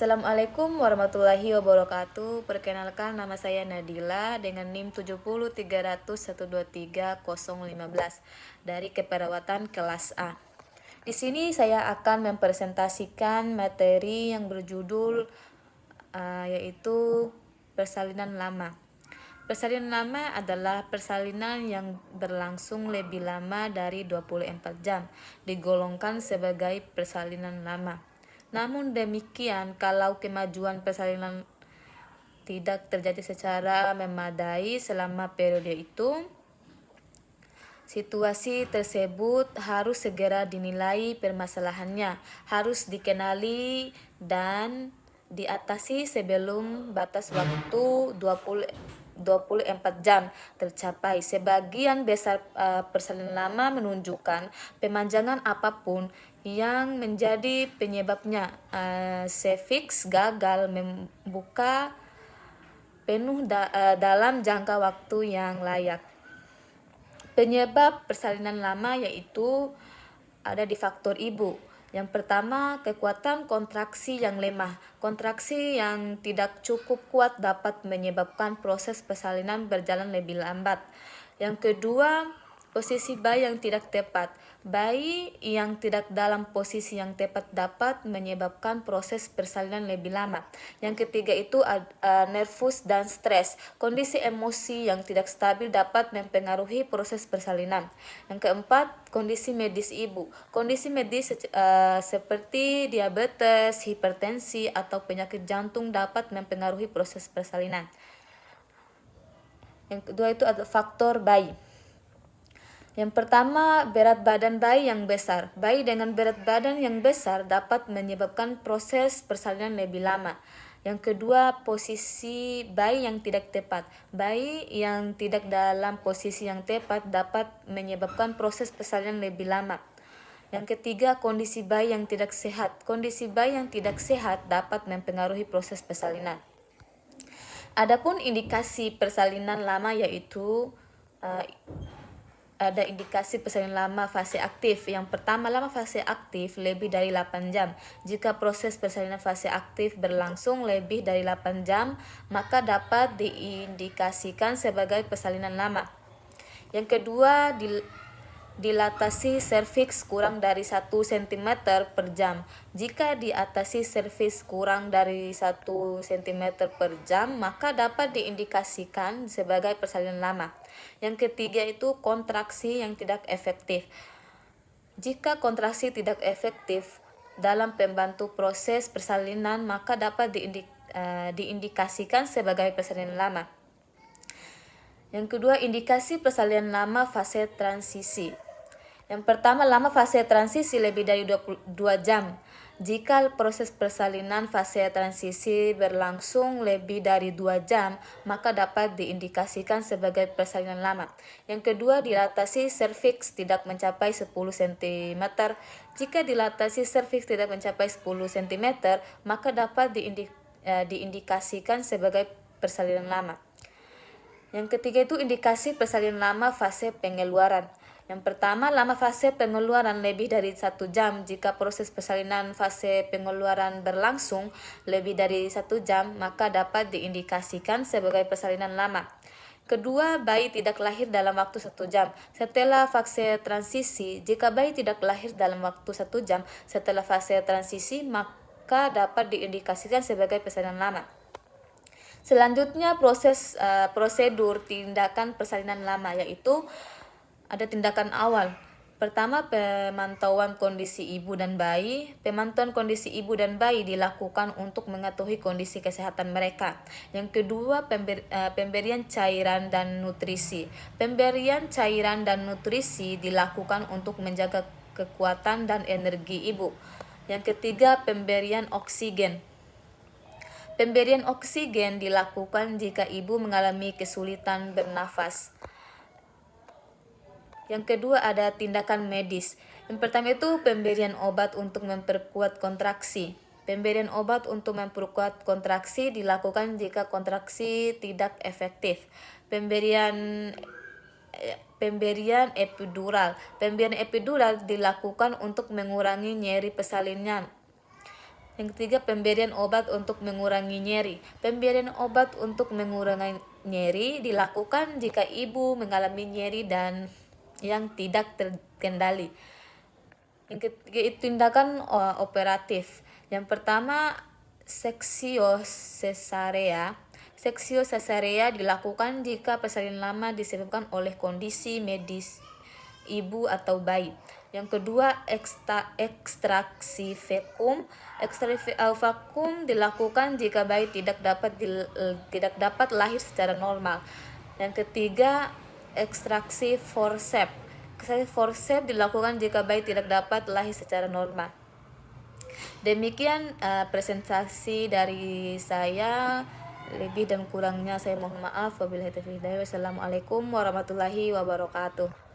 Assalamualaikum warahmatullahi wabarakatuh. Perkenalkan, nama saya Nadila dengan NIM 7030123015 dari Keperawatan kelas A. Di sini saya akan mempresentasikan materi yang berjudul yaitu persalinan lama. Persalinan lama adalah persalinan yang berlangsung lebih lama dari 24 jam, digolongkan sebagai persalinan lama. Namun demikian, kalau kemajuan persalinan tidak terjadi secara memadai selama periode itu, situasi tersebut harus segera dinilai permasalahannya, harus dikenali dan diatasi sebelum batas waktu 24 jam tercapai. Sebagian besar persalinan lama menunjukkan pemanjangan apapun yang menjadi penyebabnya, serviks gagal membuka penuh dalam jangka waktu yang layak. Penyebab persalinan lama yaitu ada di faktor ibu. Yang pertama, kekuatan kontraksi yang lemah. Kontraksi yang tidak cukup kuat dapat menyebabkan proses persalinan berjalan lebih lambat. Yang kedua, posisi bayi yang tidak tepat. Bayi yang tidak dalam posisi yang tepat dapat menyebabkan proses persalinan lebih lama. Yang ketiga itu nervus dan stres. Kondisi emosi yang tidak stabil dapat mempengaruhi proses persalinan. Yang keempat, kondisi medis ibu. Kondisi medis seperti diabetes, hipertensi, atau penyakit jantung dapat mempengaruhi proses persalinan. Yang kedua itu adalah faktor bayi. Yang pertama, berat badan bayi yang besar. Bayi dengan berat badan yang besar dapat menyebabkan proses persalinan lebih lama. Yang kedua, posisi bayi yang tidak tepat. Bayi yang tidak dalam posisi yang tepat dapat menyebabkan proses persalinan lebih lama. Yang ketiga, kondisi bayi yang tidak sehat. Kondisi bayi yang tidak sehat dapat mempengaruhi proses persalinan. Adapun indikasi persalinan lama yaitu ada indikasi persalinan lama fase aktif. Yang pertama, lama fase aktif lebih dari 8 jam. Jika proses persalinan fase aktif berlangsung lebih dari 8 jam, maka dapat diindikasikan sebagai persalinan lama. Yang kedua, dilatasi serviks kurang dari 1 cm per jam. Jika diatasi serviks kurang dari 1 cm per jam, maka dapat diindikasikan sebagai persalinan lama. Yang ketiga itu kontraksi yang tidak efektif. Jika kontraksi tidak efektif dalam pembantu proses persalinan, maka dapat diindikasikan sebagai persalinan lama. Yang kedua, indikasi persalinan lama fase transisi. Yang pertama, lama fase transisi lebih dari 22 jam. Jika proses persalinan fase transisi berlangsung lebih dari 2 jam, maka dapat diindikasikan sebagai persalinan lama. Yang kedua, dilatasi serviks tidak mencapai 10 cm. Jika dilatasi serviks tidak mencapai 10 cm, maka dapat diindikasikan sebagai persalinan lama. Yang ketiga itu indikasi persalinan lama fase pengeluaran. Yang pertama, lama fase pengeluaran lebih dari 1 jam. Jika proses persalinan fase pengeluaran berlangsung lebih dari 1 jam, maka dapat diindikasikan sebagai persalinan lama. Kedua, bayi tidak lahir dalam waktu 1 jam. Setelah fase transisi, jika bayi tidak lahir dalam waktu 1 jam setelah fase transisi, maka dapat diindikasikan sebagai persalinan lama. Selanjutnya, prosedur tindakan persalinan lama yaitu ada tindakan awal. Pertama, pemantauan kondisi ibu dan bayi. Pemantauan kondisi ibu dan bayi dilakukan untuk mengetahui kondisi kesehatan mereka. Yang kedua, pemberian cairan dan nutrisi. Pemberian cairan dan nutrisi dilakukan untuk menjaga kekuatan dan energi ibu. Yang ketiga, pemberian oksigen. Pemberian oksigen dilakukan jika ibu mengalami kesulitan bernafas. Yang kedua ada tindakan medis. Yang pertama itu pemberian obat untuk memperkuat kontraksi. Pemberian obat untuk memperkuat kontraksi dilakukan jika kontraksi tidak efektif. Pemberian epidural. Pemberian epidural dilakukan untuk mengurangi nyeri persalinan. Yang ketiga, pemberian obat untuk mengurangi nyeri. Pemberian obat untuk mengurangi nyeri dilakukan jika ibu mengalami nyeri dan yang tidak terkendali. Yang ketiga, itu tindakan operatif. Yang pertama, seksio cesarea. Seksio cesarea dilakukan jika persalinan lama disebabkan oleh kondisi medis ibu atau bayi. Yang kedua, ekstraksi vakum. Ekstraksi vakum dilakukan jika bayi tidak dapat lahir secara normal. Yang ketiga, ekstraksi forceps. Ekstraksi forceps dilakukan jika bayi tidak dapat lahir secara normal. Demikian presentasi dari saya. Lebih dan kurangnya saya mohon maaf. Wabillahi taufiq hidayah. Wassalamualaikum warahmatullahi wabarakatuh.